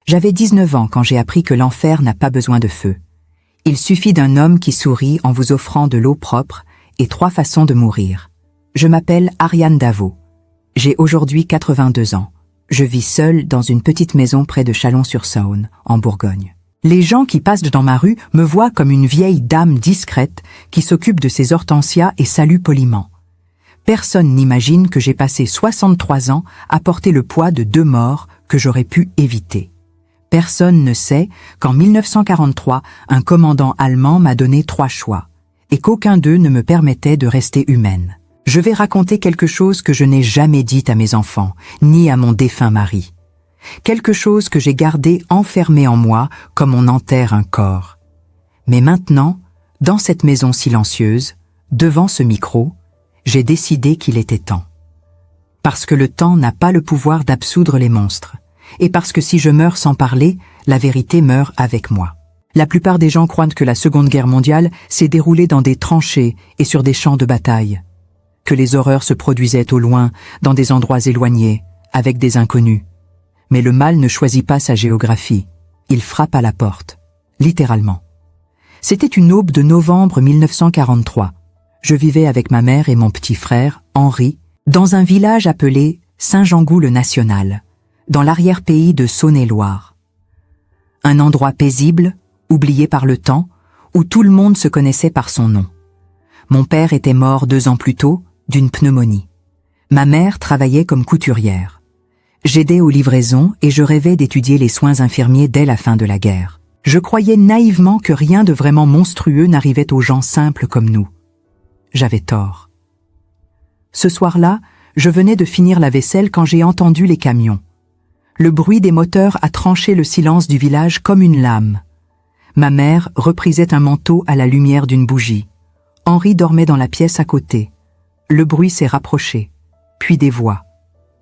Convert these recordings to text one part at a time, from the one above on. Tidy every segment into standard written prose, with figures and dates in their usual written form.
J'avais 19 ans quand j'ai appris que l'enfer n'a pas besoin de feu. Il suffit d'un homme qui sourit en vous offrant de l'eau propre et 3 façons de mourir. Je m'appelle Ariane Davot. J'ai aujourd'hui 82 ans. Je vis seule dans une petite maison près de Chalon-sur-Saône, en Bourgogne. Les gens qui passent dans ma rue me voient comme une vieille dame discrète qui s'occupe de ses hortensias et salue poliment. Personne n'imagine que j'ai passé 63 ans à porter le poids de 2 morts que j'aurais pu éviter. Personne ne sait qu'en 1943, un commandant allemand m'a donné 3 choix, et qu'aucun d'eux ne me permettait de rester humaine. Je vais raconter quelque chose que je n'ai jamais dit à mes enfants, ni à mon défunt mari. Quelque chose que j'ai gardé enfermé en moi comme on enterre un corps. Mais maintenant, dans cette maison silencieuse, devant ce micro, j'ai décidé qu'il était temps. Parce que le temps n'a pas le pouvoir d'absoudre les monstres. Et parce que si je meurs sans parler, la vérité meurt avec moi. La plupart des gens croient que la Seconde Guerre mondiale s'est déroulée dans des tranchées et sur des champs de bataille, que les horreurs se produisaient au loin, dans des endroits éloignés, avec des inconnus. Mais le mal ne choisit pas sa géographie. Il frappe à la porte, littéralement. C'était une aube de novembre 1943. Je vivais avec ma mère et mon petit frère, Henri, dans un village appelé Saint-Jean-Gou-le-National, dans l'arrière-pays de Saône-et-Loire. Un endroit paisible, oublié par le temps, où tout le monde se connaissait par son nom. Mon père était mort 2 ans plus tôt, d'une pneumonie. Ma mère travaillait comme couturière. J'aidais aux livraisons et je rêvais d'étudier les soins infirmiers dès la fin de la guerre. Je croyais naïvement que rien de vraiment monstrueux n'arrivait aux gens simples comme nous. J'avais tort. Ce soir-là, je venais de finir la vaisselle quand j'ai entendu les camions. Le bruit des moteurs a tranché le silence du village comme une lame. Ma mère reprisait un manteau à la lumière d'une bougie. Henri dormait dans la pièce à côté. Le bruit s'est rapproché. Puis des voix.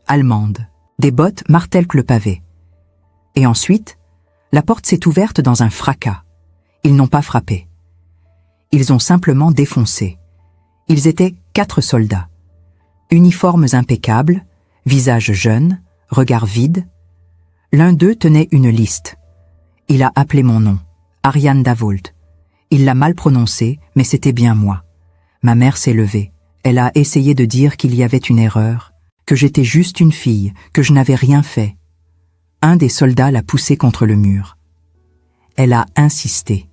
Allemandes. Des bottes martèlent le pavé. Et ensuite, la porte s'est ouverte dans un fracas. Ils n'ont pas frappé. Ils ont simplement défoncé. Ils étaient 4 soldats. Uniformes impeccables, visages jeunes, regards vides. L'un d'eux tenait une liste. Il a appelé mon nom, Ariane Davot. Il l'a mal prononcé, mais c'était bien moi. Ma mère s'est levée. Elle a essayé de dire qu'il y avait une erreur, que j'étais juste une fille, que je n'avais rien fait. Un des soldats l'a poussée contre le mur. Elle a insisté.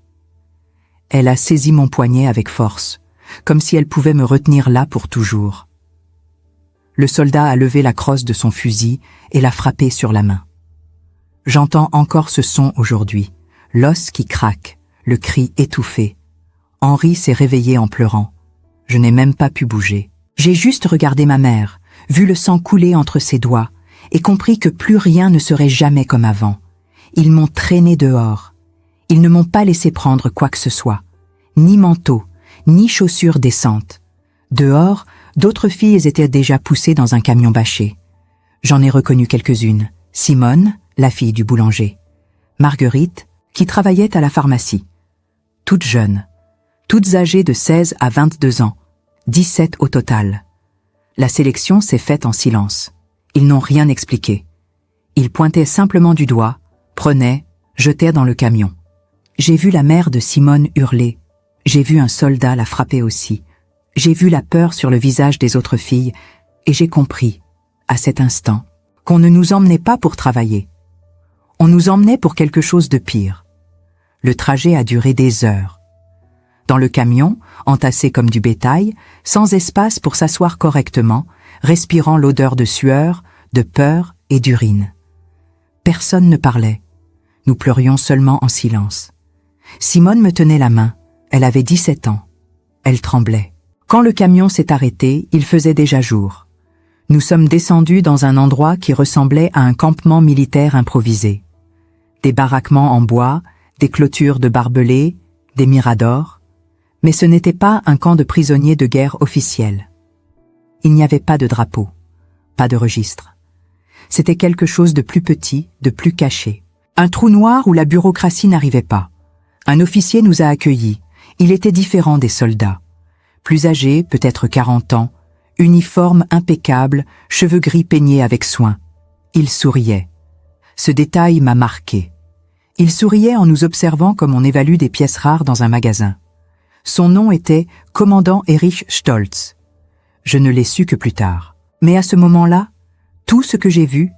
Elle a saisi mon poignet avec force, comme si elle pouvait me retenir là pour toujours. Le soldat a levé la crosse de son fusil et l'a frappé sur la main. J'entends encore ce son aujourd'hui, l'os qui craque, le cri étouffé. Henri s'est réveillé en pleurant. Je n'ai même pas pu bouger. J'ai juste regardé ma mère, vu le sang couler entre ses doigts, et compris que plus rien ne serait jamais comme avant. Ils m'ont traîné dehors. Ils ne m'ont pas laissé prendre quoi que ce soit. Ni manteau, ni chaussures décentes. Dehors, d'autres filles étaient déjà poussées dans un camion bâché. J'en ai reconnu quelques-unes. Simone, la fille du boulanger. Marguerite, qui travaillait à la pharmacie. Toutes jeunes. Toutes âgées de 16 à 22 ans. 17 au total. La sélection s'est faite en silence. Ils n'ont rien expliqué. Ils pointaient simplement du doigt, prenaient, jetaient dans le camion. J'ai vu la mère de Simone hurler. J'ai vu un soldat la frapper aussi. J'ai vu la peur sur le visage des autres filles et j'ai compris, à cet instant, qu'on ne nous emmenait pas pour travailler. On nous emmenait pour quelque chose de pire. Le trajet a duré des heures. Dans le camion, entassé comme du bétail, sans espace pour s'asseoir correctement, respirant l'odeur de sueur, de peur et d'urine. Personne ne parlait. Nous pleurions seulement en silence. Simone me tenait la main. Elle avait 17 ans. Elle tremblait. Quand le camion s'est arrêté, il faisait déjà jour. Nous sommes descendus dans un endroit qui ressemblait à un campement militaire improvisé. Des baraquements en bois, des clôtures de barbelés, des miradors. Mais ce n'était pas un camp de prisonniers de guerre officiel. Il n'y avait pas de drapeau, pas de registre. C'était quelque chose de plus petit, de plus caché. Un trou noir où la bureaucratie n'arrivait pas. Un officier nous a accueillis. Il était différent des soldats. Plus âgé, peut-être 40 ans, uniforme impeccable, cheveux gris peignés avec soin. Il souriait. Ce détail m'a marqué. Il souriait en nous observant comme on évalue des pièces rares dans un magasin. Son nom était Commandant Erich Stolz. Je ne l'ai su que plus tard. Mais à ce moment-là, tout ce que j'ai vu,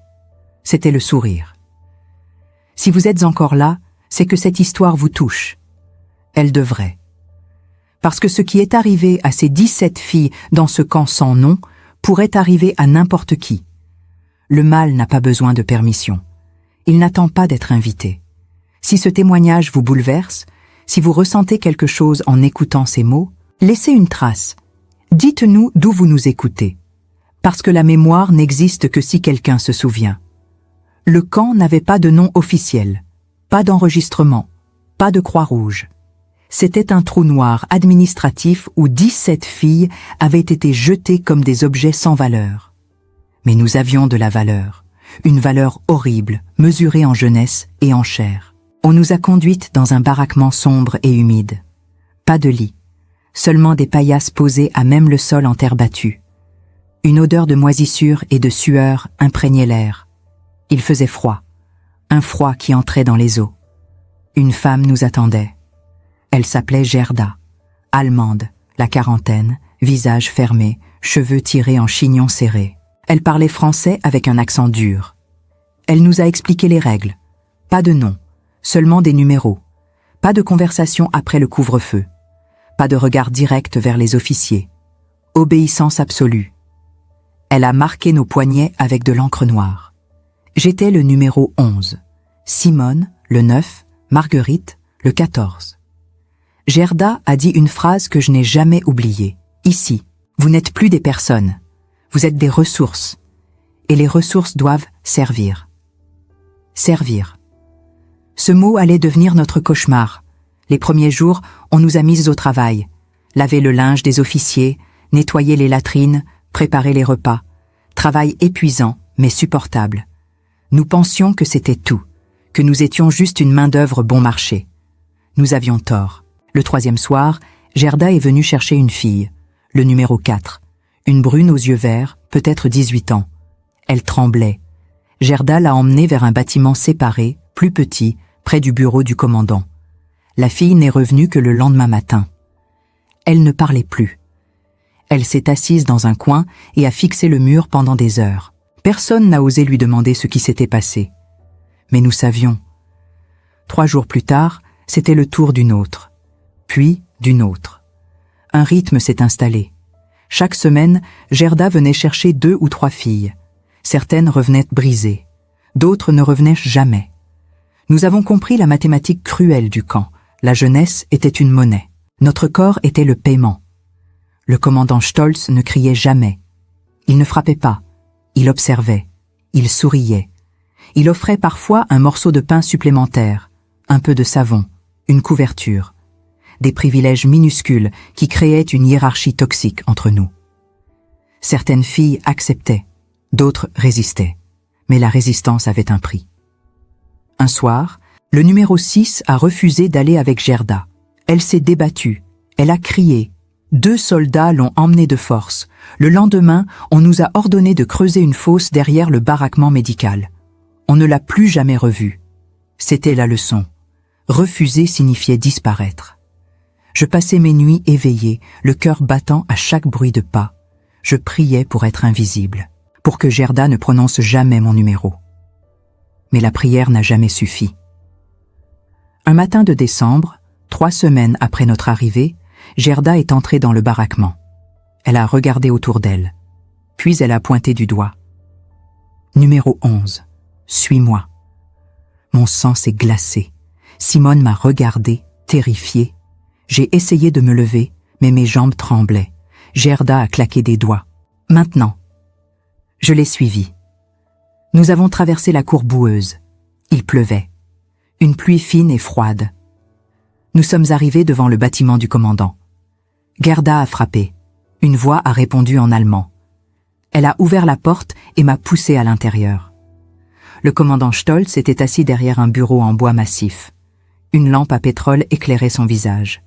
c'était le sourire. Si vous êtes encore là, c'est que cette histoire vous touche. Elle devrait. Parce que ce qui est arrivé à ces 17 filles dans ce camp sans nom pourrait arriver à n'importe qui. Le mal n'a pas besoin de permission. Il n'attend pas d'être invité. Si ce témoignage vous bouleverse, si vous ressentez quelque chose en écoutant ces mots, laissez une trace. Dites-nous d'où vous nous écoutez. Parce que la mémoire n'existe que si quelqu'un se souvient. Le camp n'avait pas de nom officiel, pas d'enregistrement, pas de croix rouge. C'était un trou noir administratif où 17 filles avaient été jetées comme des objets sans valeur. Mais nous avions de la valeur, une valeur horrible, mesurée en jeunesse et en chair. On nous a conduites dans un baraquement sombre et humide. Pas de lit, seulement des paillasses posées à même le sol en terre battue. Une odeur de moisissure et de sueur imprégnait l'air. Il faisait froid, un froid qui entrait dans les os. Une femme nous attendait. Elle s'appelait Gerda, allemande, la quarantaine, visage fermé, cheveux tirés en chignon serré. Elle parlait français avec un accent dur. Elle nous a expliqué les règles. Pas de nom, seulement des numéros. Pas de conversation après le couvre-feu. Pas de regard direct vers les officiers. Obéissance absolue. Elle a marqué nos poignets avec de l'encre noire. J'étais le numéro 11. Simone, le 9, Marguerite, le 14. Gerda a dit une phrase que je n'ai jamais oubliée. Ici, vous n'êtes plus des personnes. Vous êtes des ressources. Et les ressources doivent servir. Servir. Ce mot allait devenir notre cauchemar. Les premiers jours, on nous a mises au travail. Laver le linge des officiers, nettoyer les latrines, préparer les repas. Travail épuisant, mais supportable. Nous pensions que c'était tout, que nous étions juste une main-d'œuvre bon marché. Nous avions tort. Le 3e soir, Gerda est venue chercher une fille, le numéro 4, une brune aux yeux verts, peut-être 18 ans. Elle tremblait. Gerda l'a emmenée vers un bâtiment séparé, plus petit, près du bureau du commandant. La fille n'est revenue que le lendemain matin. Elle ne parlait plus. Elle s'est assise dans un coin et a fixé le mur pendant des heures. Personne n'a osé lui demander ce qui s'était passé. Mais nous savions. 3 jours plus tard, c'était le tour d'une autre. Puis d'une autre. Un rythme s'est installé. Chaque semaine, Gerda venait chercher 2 ou 3 filles. Certaines revenaient brisées. D'autres ne revenaient jamais. Nous avons compris la mathématique cruelle du camp. La jeunesse était une monnaie. Notre corps était le paiement. Le commandant Stolz ne criait jamais. Il ne frappait pas. Il observait. Il souriait. Il offrait parfois un morceau de pain supplémentaire, un peu de savon, une couverture. Des privilèges minuscules qui créaient une hiérarchie toxique entre nous. Certaines filles acceptaient, d'autres résistaient. Mais la résistance avait un prix. Un soir, le numéro 6 a refusé d'aller avec Gerda. Elle s'est débattue, elle a crié. 2 soldats l'ont emmenée de force. Le lendemain, on nous a ordonné de creuser une fosse derrière le baraquement médical. On ne l'a plus jamais revue. C'était la leçon. Refuser signifiait disparaître. Je passais mes nuits éveillée, le cœur battant à chaque bruit de pas. Je priais pour être invisible, pour que Gerda ne prononce jamais mon numéro. Mais la prière n'a jamais suffi. Un matin de décembre, 3 semaines après notre arrivée, Gerda est entrée dans le baraquement. Elle a regardé autour d'elle. Puis elle a pointé du doigt. Numéro 11, suis-moi. Mon sang s'est glacé. Simone m'a regardée, terrifiée. J'ai essayé de me lever, mais mes jambes tremblaient. Gerda a claqué des doigts. Maintenant. Je l'ai suivie. Nous avons traversé la cour boueuse. Il pleuvait. Une pluie fine et froide. Nous sommes arrivés devant le bâtiment du commandant. Gerda a frappé. Une voix a répondu en allemand. Elle a ouvert la porte et m'a poussé à l'intérieur. Le commandant Stolz était assis derrière un bureau en bois massif. Une lampe à pétrole éclairait son visage.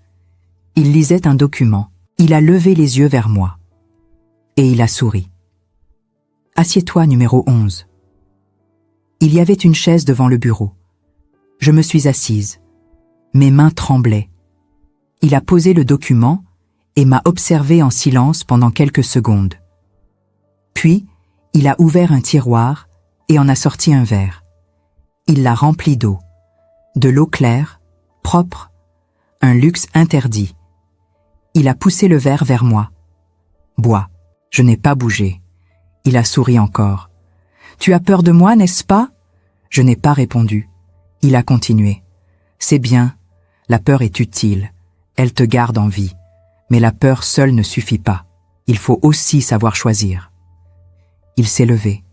Il lisait un document. Il a levé les yeux vers moi. Et il a souri. « Assieds-toi, numéro 11. » Il y avait une chaise devant le bureau. Je me suis assise. Mes mains tremblaient. Il a posé le document et m'a observé en silence pendant quelques secondes. Puis, il a ouvert un tiroir et en a sorti un verre. Il l'a rempli d'eau. De l'eau claire, propre, un luxe interdit. Il a poussé le verre vers moi. Bois. Je n'ai pas bougé. Il a souri encore. Tu as peur de moi, n'est-ce pas? Je n'ai pas répondu. Il a continué. C'est bien, la peur est utile. Elle te garde en vie. Mais la peur seule ne suffit pas. Il faut aussi savoir choisir. Il s'est levé.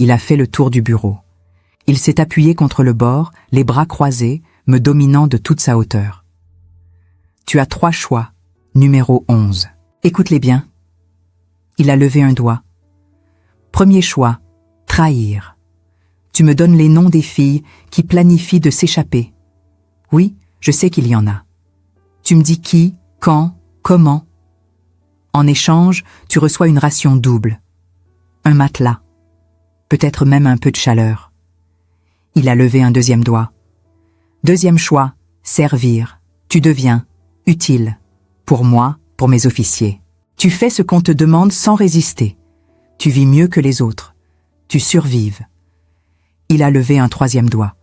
Il a fait le tour du bureau. Il s'est appuyé contre le bord, les bras croisés, me dominant de toute sa hauteur. Tu as 3 choix. Numéro 11. Écoute-les bien. Il a levé un doigt. Premier choix, trahir. Tu me donnes les noms des filles qui planifient de s'échapper. Oui, je sais qu'il y en a. Tu me dis qui, quand, comment. En échange, tu reçois une ration double. Un matelas. Peut-être même un peu de chaleur. Il a levé un deuxième doigt. Deuxième choix, servir. Tu deviens utile. Pour moi, pour mes officiers. Tu fais ce qu'on te demande sans résister. Tu vis mieux que les autres. Tu survives. Il a levé un troisième doigt.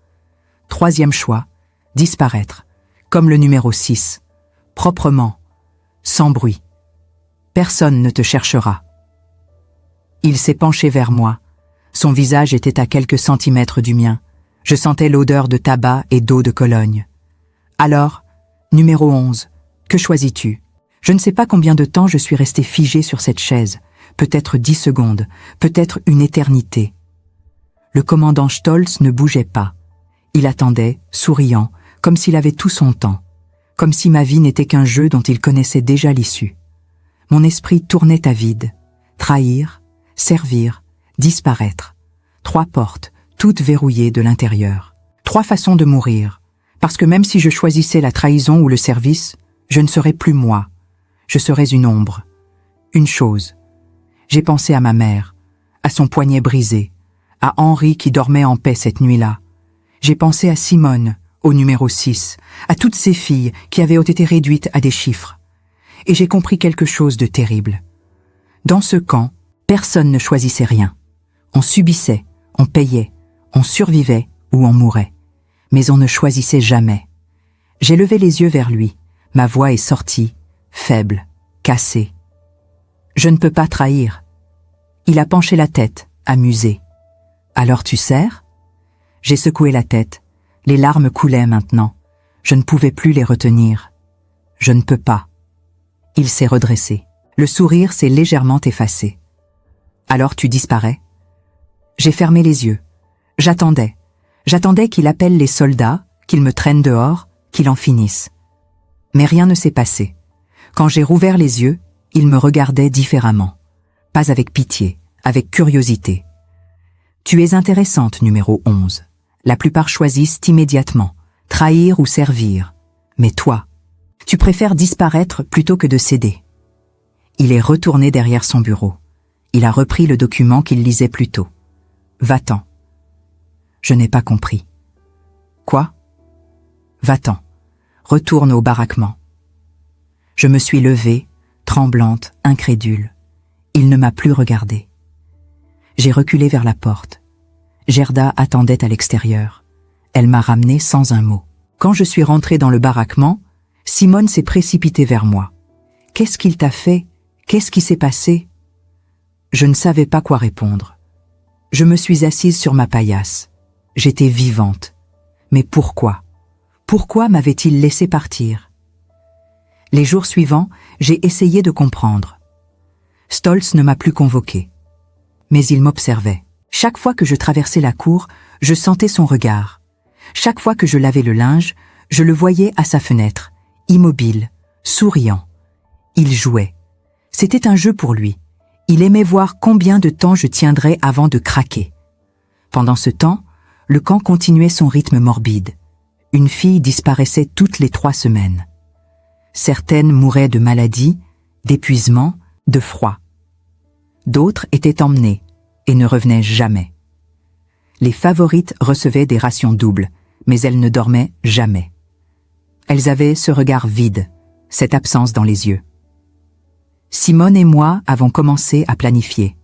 Troisième choix, disparaître. Comme le numéro 6. Proprement. Sans bruit. Personne ne te cherchera. Il s'est penché vers moi. Son visage était à quelques centimètres du mien. Je sentais l'odeur de tabac et d'eau de Cologne. Alors, numéro 11, que choisis-tu? Je ne sais pas combien de temps je suis resté figé sur cette chaise. Peut-être 10 secondes, peut-être une éternité. Le commandant Stolz ne bougeait pas. Il attendait, souriant, comme s'il avait tout son temps. Comme si ma vie n'était qu'un jeu dont il connaissait déjà l'issue. Mon esprit tournait à vide. Trahir, servir, disparaître. 3 portes, toutes verrouillées de l'intérieur. 3 façons de mourir. Parce que même si je choisissais la trahison ou le service, je ne serais plus moi. Je serais une ombre. Une chose. J'ai pensé à ma mère, à son poignet brisé, à Henri qui dormait en paix cette nuit-là. J'ai pensé à Simone, au numéro 6, à toutes ces filles qui avaient été réduites à des chiffres. Et j'ai compris quelque chose de terrible. Dans ce camp, personne ne choisissait rien. On subissait, on payait, on survivait ou on mourait. Mais on ne choisissait jamais. J'ai levé les yeux vers lui. Ma voix est sortie, faible, cassée. Je ne peux pas trahir. Il a penché la tête, amusé. Alors tu sers? J'ai secoué la tête. Les larmes coulaient maintenant. Je ne pouvais plus les retenir. Je ne peux pas. Il s'est redressé. Le sourire s'est légèrement effacé. Alors tu disparais? J'ai fermé les yeux. J'attendais. J'attendais qu'il appelle les soldats, qu'il me traîne dehors, qu'il en finisse. Mais rien ne s'est passé. Quand j'ai rouvert les yeux, il me regardait différemment. Pas avec pitié, avec curiosité. Tu es intéressante, numéro 11. La plupart choisissent immédiatement, trahir ou servir. Mais toi, tu préfères disparaître plutôt que de céder. Il est retourné derrière son bureau. Il a repris le document qu'il lisait plus tôt. Va-t'en. Je n'ai pas compris. Quoi? Va-t'en. Retourne au baraquement. Je me suis levée, tremblante, incrédule. Il ne m'a plus regardée. J'ai reculé vers la porte. Gerda attendait à l'extérieur. Elle m'a ramenée sans un mot. Quand je suis rentrée dans le baraquement, Simone s'est précipitée vers moi. « Qu'est-ce qu'il t'a fait? Qu'est-ce qui s'est passé ?» Je ne savais pas quoi répondre. Je me suis assise sur ma paillasse. J'étais vivante. Mais pourquoi? Pourquoi m'avait-il laissé partir? Les jours suivants, j'ai essayé de comprendre. Stolz ne m'a plus convoqué. Mais il m'observait. Chaque fois que je traversais la cour, je sentais son regard. Chaque fois que je lavais le linge, je le voyais à sa fenêtre, immobile, souriant. Il jouait. C'était un jeu pour lui. Il aimait voir combien de temps je tiendrais avant de craquer. Pendant ce temps, le camp continuait son rythme morbide. Une fille disparaissait toutes les 3 semaines. Certaines mouraient de maladie, d'épuisement, de froid. D'autres étaient emmenées et ne revenaient jamais. Les favorites recevaient des rations doubles, mais elles ne dormaient jamais. Elles avaient ce regard vide, cette absence dans les yeux. Simone et moi avons commencé à planifier.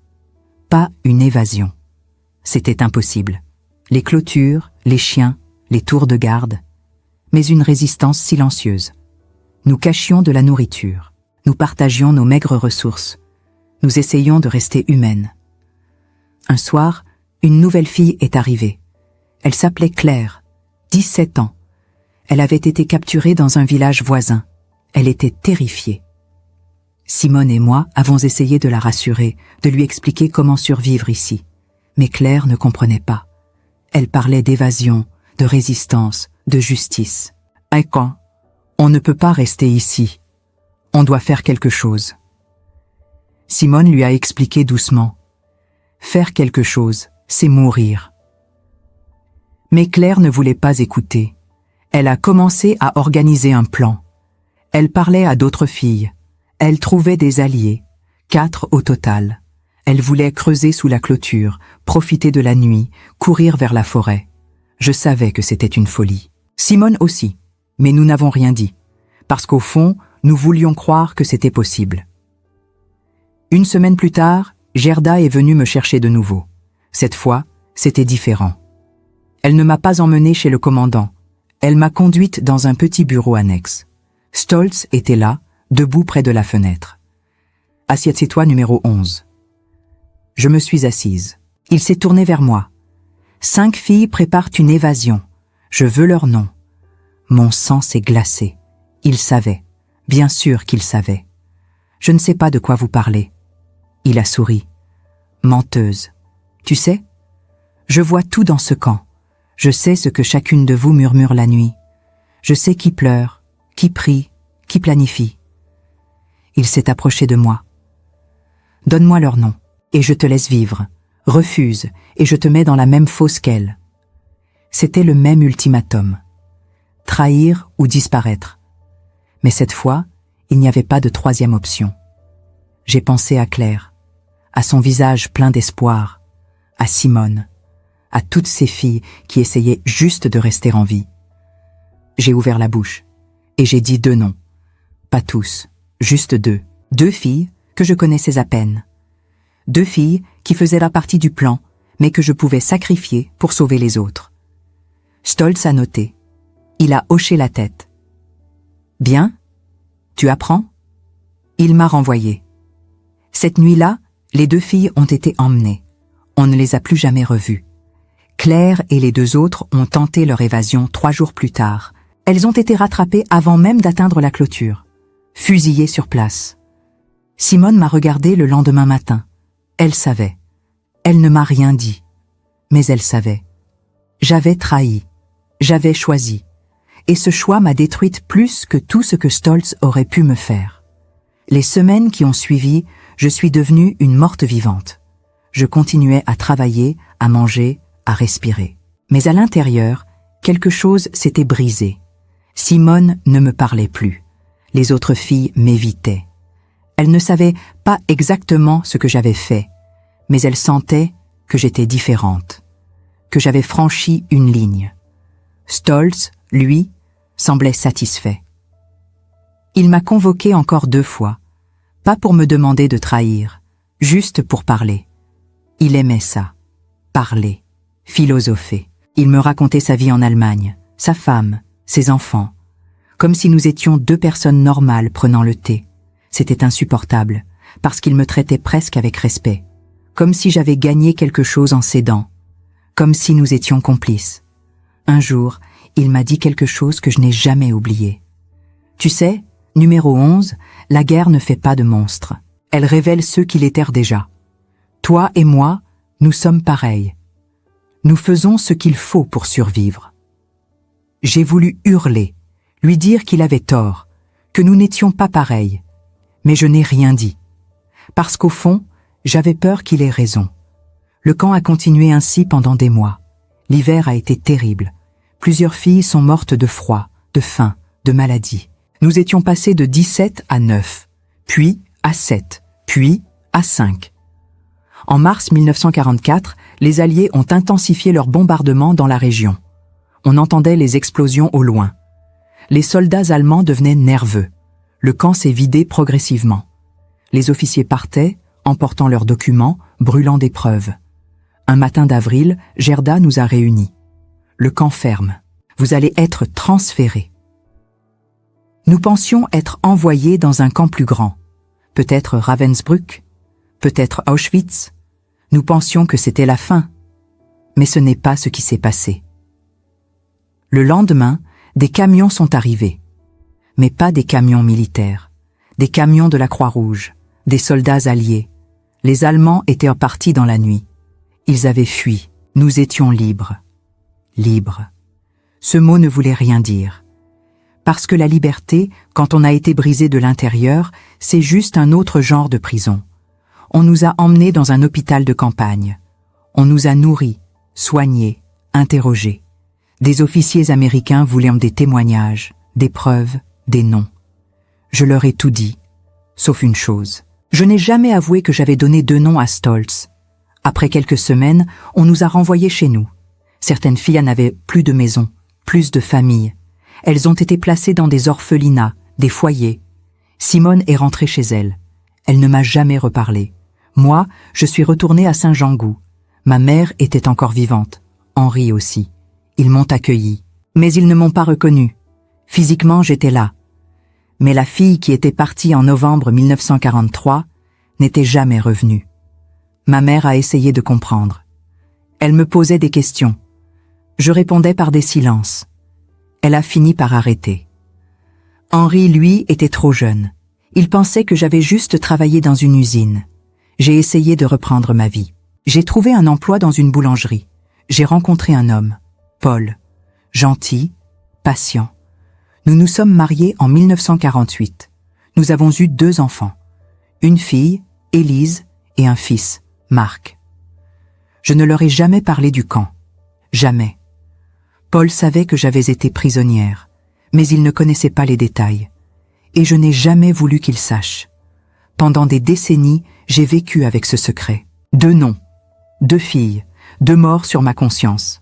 Pas une évasion. C'était impossible. Les clôtures, les chiens, les tours de garde, mais une résistance silencieuse. Nous cachions de la nourriture, nous partagions nos maigres ressources, nous essayions de rester humaines. Un soir, une nouvelle fille est arrivée. Elle s'appelait Claire, 17 ans. Elle avait été capturée dans un village voisin. Elle était terrifiée. Simone et moi avons essayé de la rassurer, de lui expliquer comment survivre ici. Mais Claire ne comprenait pas. Elle parlait d'évasion, de résistance, de justice. « Quand on ne peut pas rester ici. On doit faire quelque chose. » Simone lui a expliqué doucement. Faire quelque chose, c'est mourir. Mais Claire ne voulait pas écouter. Elle a commencé à organiser un plan. Elle parlait à d'autres filles. Elle trouvait des alliés, 4 au total. Elle voulait creuser sous la clôture, profiter de la nuit, courir vers la forêt. Je savais que c'était une folie. Simone aussi, mais nous n'avons rien dit, parce qu'au fond, nous voulions croire que c'était possible. Une semaine plus tard, Gerda est venue me chercher de nouveau. Cette fois, c'était différent. Elle ne m'a pas emmenée chez le commandant. Elle m'a conduite dans un petit bureau annexe. Stolz était là, debout près de la fenêtre. « Assieds-toi numéro 11. » Je me suis assise. Il s'est tourné vers moi. « 5 filles préparent une évasion. Je veux leur nom. » Mon sang s'est glacé. Il savait. Bien sûr qu'il savait. « Je ne sais pas de quoi vous parlez. » Il a souri. « Menteuse. Tu sais, je vois tout dans ce camp. Je sais ce que chacune de vous murmure la nuit. Je sais qui pleure, qui prie, qui planifie. » Il s'est approché de moi. « Donne-moi leur nom, et je te laisse vivre. Refuse, et je te mets dans la même fosse qu'elle. » C'était le même ultimatum. Trahir ou disparaître. Mais cette fois, il n'y avait pas de troisième option. J'ai pensé à Claire, à son visage plein d'espoir, à Simone, à toutes ces filles qui essayaient juste de rester en vie. J'ai ouvert la bouche, et j'ai dit 2 noms. Pas tous, juste 2. 2 filles que je connaissais à peine. 2 filles qui faisaient la partie du plan, mais que je pouvais sacrifier pour sauver les autres. Stolz a noté. Il a hoché la tête. « Bien, tu apprends ?» Il m'a renvoyé. Cette nuit-là, les 2 filles ont été emmenées. On ne les a plus jamais revues. Claire et les 2 autres ont tenté leur évasion 3 jours plus tard. Elles ont été rattrapées avant même d'atteindre la clôture, fusillées sur place. Simone m'a regardée le lendemain matin. Elle savait. Elle ne m'a rien dit. Mais elle savait. J'avais trahi. J'avais choisi. Et ce choix m'a détruite plus que tout ce que Stolz aurait pu me faire. Les semaines qui ont suivi, je suis devenue une morte vivante. Je continuais à travailler, à manger, à respirer. Mais à l'intérieur, quelque chose s'était brisé. Simone ne me parlait plus. Les autres filles m'évitaient. Elles ne savaient pas exactement ce que j'avais fait, mais elles sentaient que j'étais différente, que j'avais franchi une ligne. Stolz, lui, semblait satisfait. Il m'a convoqué encore 2 fois, pas pour me demander de trahir, juste pour parler. Il aimait ça, parler, philosopher. Il me racontait sa vie en Allemagne, sa femme, ses enfants, comme si nous étions 2 personnes normales prenant le thé. C'était insupportable, parce qu'il me traitait presque avec respect, comme si j'avais gagné quelque chose en cédant, comme si nous étions complices. Un jour, il m'a dit quelque chose que je n'ai jamais oublié. Tu sais, numéro 11, la guerre ne fait pas de monstres. Elle révèle ceux qui l'étaient déjà. Toi et moi, nous sommes pareils. Nous faisons ce qu'il faut pour survivre. J'ai voulu hurler, lui dire qu'il avait tort, que nous n'étions pas pareils. Mais je n'ai rien dit. Parce qu'au fond, j'avais peur qu'il ait raison. Le camp a continué ainsi pendant des mois. L'hiver a été terrible. Plusieurs filles sont mortes de froid, de faim, de maladie. Nous étions passés de 17 à 9, puis à 7, puis à 5. En mars 1944, les Alliés ont intensifié leurs bombardements dans la région. On entendait les explosions au loin. Les soldats allemands devenaient nerveux. Le camp s'est vidé progressivement. Les officiers partaient, emportant leurs documents, brûlant des preuves. Un matin d'avril, Gerda nous a réunis. Le camp ferme. Vous allez être transférés. Nous pensions être envoyés dans un camp plus grand. Peut-être Ravensbrück, peut-être Auschwitz. Nous pensions que c'était la fin. Mais ce n'est pas ce qui s'est passé. Le lendemain, des camions sont arrivés. Mais pas des camions militaires. Des camions de la Croix-Rouge, des soldats alliés. Les Allemands étaient partis dans la nuit. Ils avaient fui. Nous étions libres. Libres. Ce mot ne voulait rien dire. Parce que la liberté, quand on a été brisé de l'intérieur, c'est juste un autre genre de prison. On nous a emmenés dans un hôpital de campagne. On nous a nourris, soignés, interrogés. Des officiers américains voulaient des témoignages, des preuves, des noms. Je leur ai tout dit, sauf une chose. Je n'ai jamais avoué que j'avais donné 2 noms à Stolz. Après quelques semaines, on nous a renvoyés chez nous. Certaines filles n'avaient plus de maison, plus de famille. Elles ont été placées dans des orphelinats, des foyers. Simone est rentrée chez elle. Elle ne m'a jamais reparlé. Moi, je suis retournée à Saint-Jean-Gou. Ma mère était encore vivante. Henri aussi. Ils m'ont accueillie. Mais ils ne m'ont pas reconnue. Physiquement, j'étais là. Mais la fille qui était partie en novembre 1943 n'était jamais revenue. Ma mère a essayé de comprendre. Elle me posait des questions. Je répondais par des silences. Elle a fini par arrêter. Henri, lui, était trop jeune. Il pensait que j'avais juste travaillé dans une usine. J'ai essayé de reprendre ma vie. J'ai trouvé un emploi dans une boulangerie. J'ai rencontré un homme, Paul, gentil, patient. Nous nous sommes mariés en 1948. Nous avons eu 2 enfants. Une fille, Élise, et un fils, Marc. Je ne leur ai jamais parlé du camp. Jamais. Paul savait que j'avais été prisonnière, mais il ne connaissait pas les détails. Et je n'ai jamais voulu qu'il sache. Pendant des décennies, j'ai vécu avec ce secret. 2 noms, 2 filles, 2 morts sur ma conscience.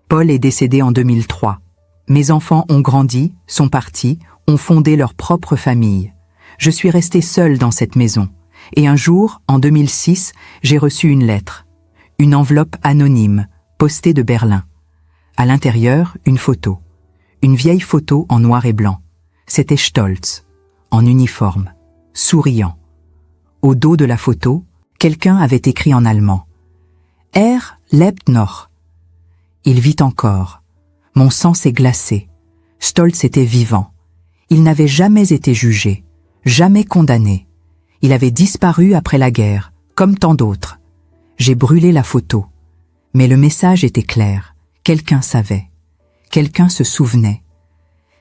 Paul est décédé en 2003. Mes enfants ont grandi, sont partis, ont fondé leur propre famille. Je suis restée seule dans cette maison. Et un jour, en 2006, j'ai reçu une lettre. Une enveloppe anonyme, postée de Berlin. À l'intérieur, une photo. Une vieille photo en noir et blanc. C'était Stolz, en uniforme, souriant. Au dos de la photo, quelqu'un avait écrit en allemand. Er lebt noch. Il vit encore. Mon sang s'est glacé. Stolz était vivant. Il n'avait jamais été jugé, jamais condamné. Il avait disparu après la guerre, comme tant d'autres. J'ai brûlé la photo. Mais le message était clair. Quelqu'un savait. Quelqu'un se souvenait.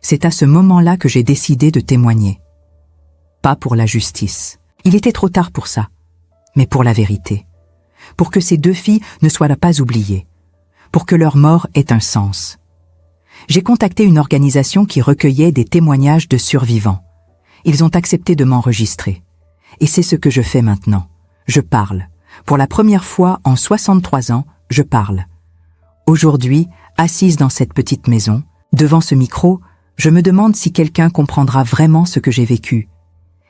C'est à ce moment-là que j'ai décidé de témoigner. Pas pour la justice. Il était trop tard pour ça. Mais pour la vérité. Pour que ces 2 filles ne soient pas oubliées. Pour que leur mort ait un sens. J'ai contacté une organisation qui recueillait des témoignages de survivants. Ils ont accepté de m'enregistrer. Et c'est ce que je fais maintenant. Je parle. Pour la première fois en 63 ans, je parle. Aujourd'hui, assise dans cette petite maison, devant ce micro, je me demande si quelqu'un comprendra vraiment ce que j'ai vécu.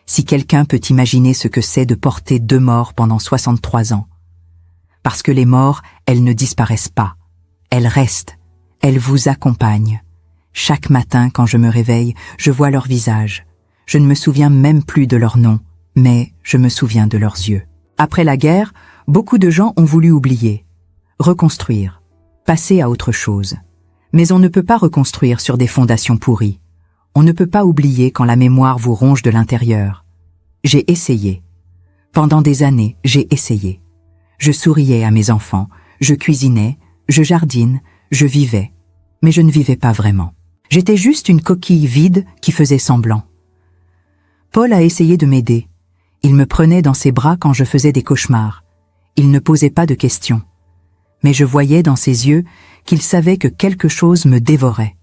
Si quelqu'un peut imaginer ce que c'est de porter 2 morts pendant 63 ans. Parce que les morts, elles ne disparaissent pas. Elles restent. Elles vous accompagnent. Chaque matin, quand je me réveille, je vois leur visage. Je ne me souviens même plus de leur nom, mais je me souviens de leurs yeux. Après la guerre, beaucoup de gens ont voulu oublier, reconstruire, passer à autre chose. Mais on ne peut pas reconstruire sur des fondations pourries. On ne peut pas oublier quand la mémoire vous ronge de l'intérieur. J'ai essayé. Pendant des années, j'ai essayé. Je souriais à mes enfants, je cuisinais, je jardine, je vivais. Mais je ne vivais pas vraiment. J'étais juste une coquille vide qui faisait semblant. Paul a essayé de m'aider. Il me prenait dans ses bras quand je faisais des cauchemars. Il ne posait pas de questions. Mais je voyais dans ses yeux qu'il savait que quelque chose me dévorait.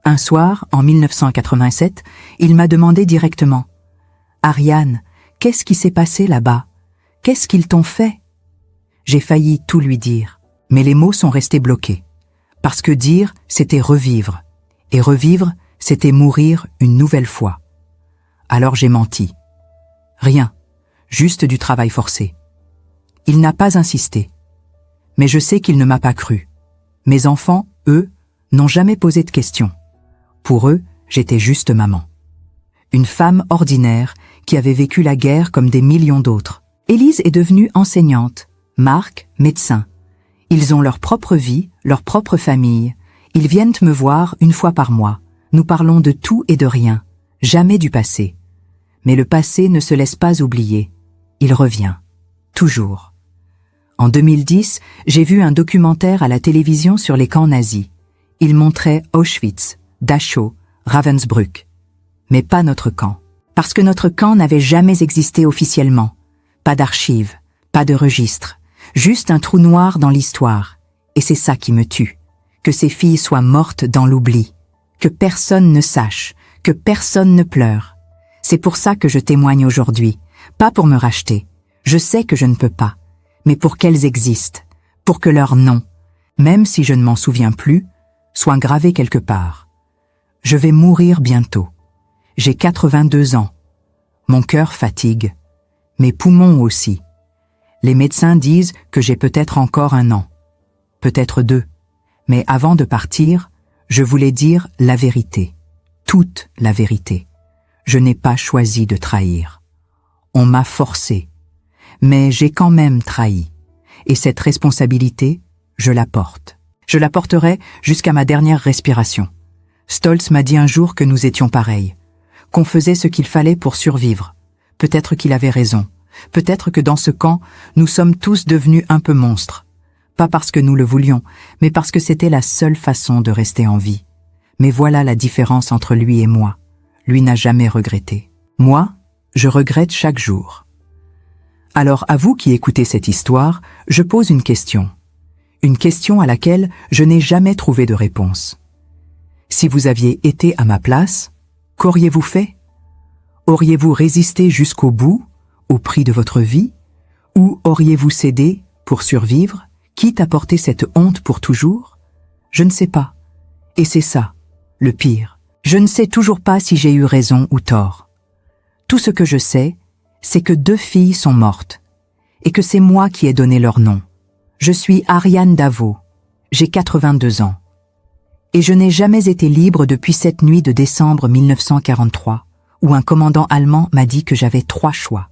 Un soir, en 1987, il m'a demandé directement « Ariane, qu'est-ce qui s'est passé là-bas? Qu'est-ce qu'ils t'ont fait ?» J'ai failli tout lui dire, mais les mots sont restés bloqués. Parce que dire, c'était revivre. Et revivre, c'était mourir une nouvelle fois. Alors j'ai menti. Rien, juste du travail forcé. Il n'a pas insisté. Mais je sais qu'il ne m'a pas cru. Mes enfants, eux, n'ont jamais posé de questions. Pour eux, j'étais juste maman. Une femme ordinaire qui avait vécu la guerre comme des millions d'autres. Élise est devenue enseignante, Marc, médecin. Ils ont leur propre vie, leur propre famille. Ils viennent me voir une fois par mois. Nous parlons de tout et de rien, jamais du passé. Mais le passé ne se laisse pas oublier. Il revient. Toujours. En 2010, j'ai vu un documentaire à la télévision sur les camps nazis. Il montrait Auschwitz, Dachau, Ravensbrück. Mais pas notre camp. Parce que notre camp n'avait jamais existé officiellement. Pas d'archives, pas de registres. Juste un trou noir dans l'histoire. Et c'est ça qui me tue. Que ces filles soient mortes dans l'oubli. Que personne ne sache. Que personne ne pleure. C'est pour ça que je témoigne aujourd'hui. Pas pour me racheter. Je sais que je ne peux pas. Mais pour qu'elles existent. Pour que leur nom, même si je ne m'en souviens plus, soit gravé quelque part. Je vais mourir bientôt. J'ai 82 ans. Mon cœur fatigue. Mes poumons aussi. Les médecins disent que j'ai peut-être encore 1 an. Peut-être 2. Mais avant de partir, je voulais dire la vérité. Toute la vérité. Je n'ai pas choisi de trahir. On m'a forcé. Mais j'ai quand même trahi. Et cette responsabilité, je la porte. Je la porterai jusqu'à ma dernière respiration. Stolz m'a dit un jour que nous étions pareils. Qu'on faisait ce qu'il fallait pour survivre. Peut-être qu'il avait raison. Peut-être que dans ce camp, nous sommes tous devenus un peu monstres. Pas parce que nous le voulions, mais parce que c'était la seule façon de rester en vie. Mais voilà la différence entre lui et moi. Lui n'a jamais regretté. Moi, je regrette chaque jour. Alors à vous qui écoutez cette histoire, je pose une question. Une question à laquelle je n'ai jamais trouvé de réponse. Si vous aviez été à ma place, qu'auriez-vous fait? Auriez-vous résisté jusqu'au bout, au prix de votre vie? Ou auriez-vous cédé pour survivre, quitte à porter cette honte pour toujours? Je ne sais pas. Et c'est ça, le pire. Je ne sais toujours pas si j'ai eu raison ou tort. Tout ce que je sais, c'est que 2 filles sont mortes, et que c'est moi qui ai donné leur nom. Je suis Ariane Davo, j'ai 82 ans. Et je n'ai jamais été libre depuis cette nuit de décembre 1943, où un commandant allemand m'a dit que j'avais 3 choix.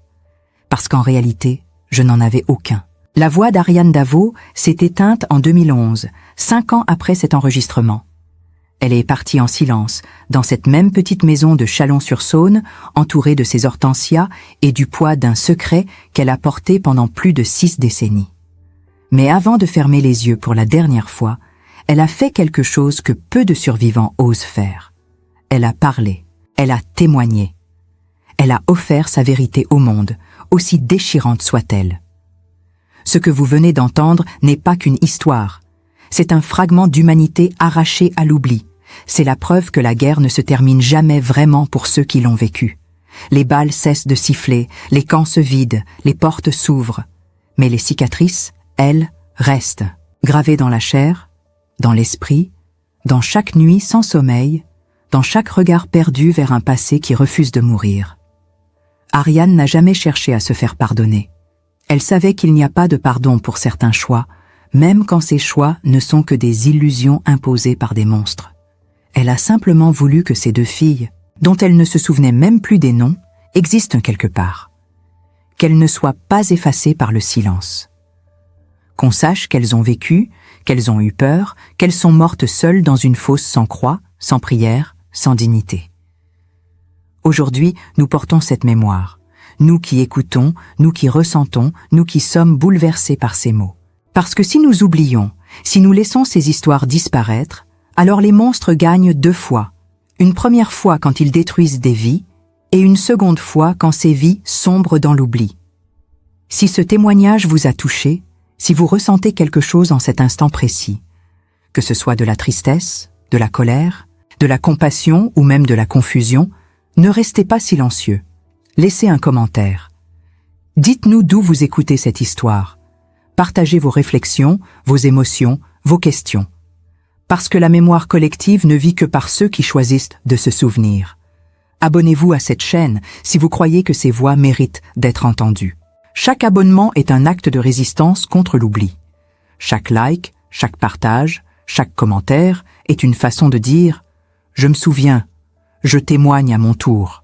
Parce qu'en réalité, je n'en avais aucun. La voix d'Ariane Davo s'est éteinte en 2011, 5 ans après cet enregistrement. Elle est partie en silence, dans cette même petite maison de Chalon-sur-Saône, entourée de ses hortensias et du poids d'un secret qu'elle a porté pendant plus de 6 décennies. Mais avant de fermer les yeux pour la dernière fois, elle a fait quelque chose que peu de survivants osent faire. Elle a parlé, elle a témoigné. Elle a offert sa vérité au monde, aussi déchirante soit-elle. Ce que vous venez d'entendre n'est pas qu'une histoire. C'est un fragment d'humanité arraché à l'oubli. C'est la preuve que la guerre ne se termine jamais vraiment pour ceux qui l'ont vécue. Les balles cessent de siffler, les camps se vident, les portes s'ouvrent. Mais les cicatrices, elles, restent, gravées dans la chair, dans l'esprit, dans chaque nuit sans sommeil, dans chaque regard perdu vers un passé qui refuse de mourir. Ariane n'a jamais cherché à se faire pardonner. Elle savait qu'il n'y a pas de pardon pour certains choix, même quand ces choix ne sont que des illusions imposées par des monstres. Elle a simplement voulu que ces 2 filles, dont elle ne se souvenait même plus des noms, existent quelque part. Qu'elles ne soient pas effacées par le silence. Qu'on sache qu'elles ont vécu, qu'elles ont eu peur, qu'elles sont mortes seules dans une fosse sans croix, sans prière, sans dignité. Aujourd'hui, nous portons cette mémoire. Nous qui écoutons, nous qui ressentons, nous qui sommes bouleversés par ces mots. Parce que si nous oublions, si nous laissons ces histoires disparaître, alors les monstres gagnent 2 fois. Une première fois quand ils détruisent des vies, et une seconde fois quand ces vies sombrent dans l'oubli. Si ce témoignage vous a touché, si vous ressentez quelque chose en cet instant précis, que ce soit de la tristesse, de la colère, de la compassion ou même de la confusion, ne restez pas silencieux. Laissez un commentaire. Dites-nous d'où vous écoutez cette histoire. Partagez vos réflexions, vos émotions, vos questions. Parce que la mémoire collective ne vit que par ceux qui choisissent de se souvenir. Abonnez-vous à cette chaîne si vous croyez que ces voix méritent d'être entendues. Chaque abonnement est un acte de résistance contre l'oubli. Chaque like, chaque partage, chaque commentaire est une façon de dire « Je me souviens, je témoigne à mon tour ».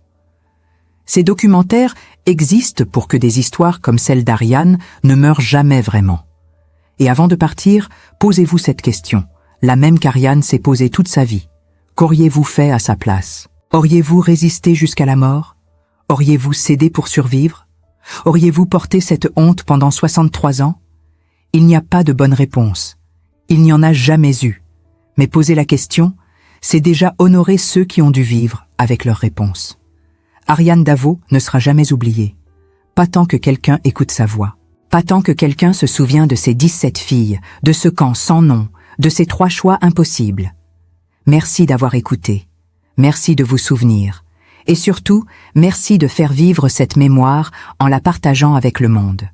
Ces documentaires existent pour que des histoires comme celle d'Ariane ne meurent jamais vraiment. Et avant de partir, posez-vous cette question, la même qu'Ariane s'est posée toute sa vie. Qu'auriez-vous fait à sa place? Auriez-vous résisté jusqu'à la mort? Auriez-vous cédé pour survivre? Auriez-vous porté cette honte pendant 63 ans? Il n'y a pas de bonne réponse. Il n'y en a jamais eu. Mais poser la question, c'est déjà honorer ceux qui ont dû vivre avec leur réponse. Ariane Davo ne sera jamais oubliée. Pas tant que quelqu'un écoute sa voix. Pas tant que quelqu'un se souvient de ses 17 filles, de ce camp sans nom, de ces 3 choix impossibles. Merci d'avoir écouté. Merci de vous souvenir. Et surtout, merci de faire vivre cette mémoire en la partageant avec le monde.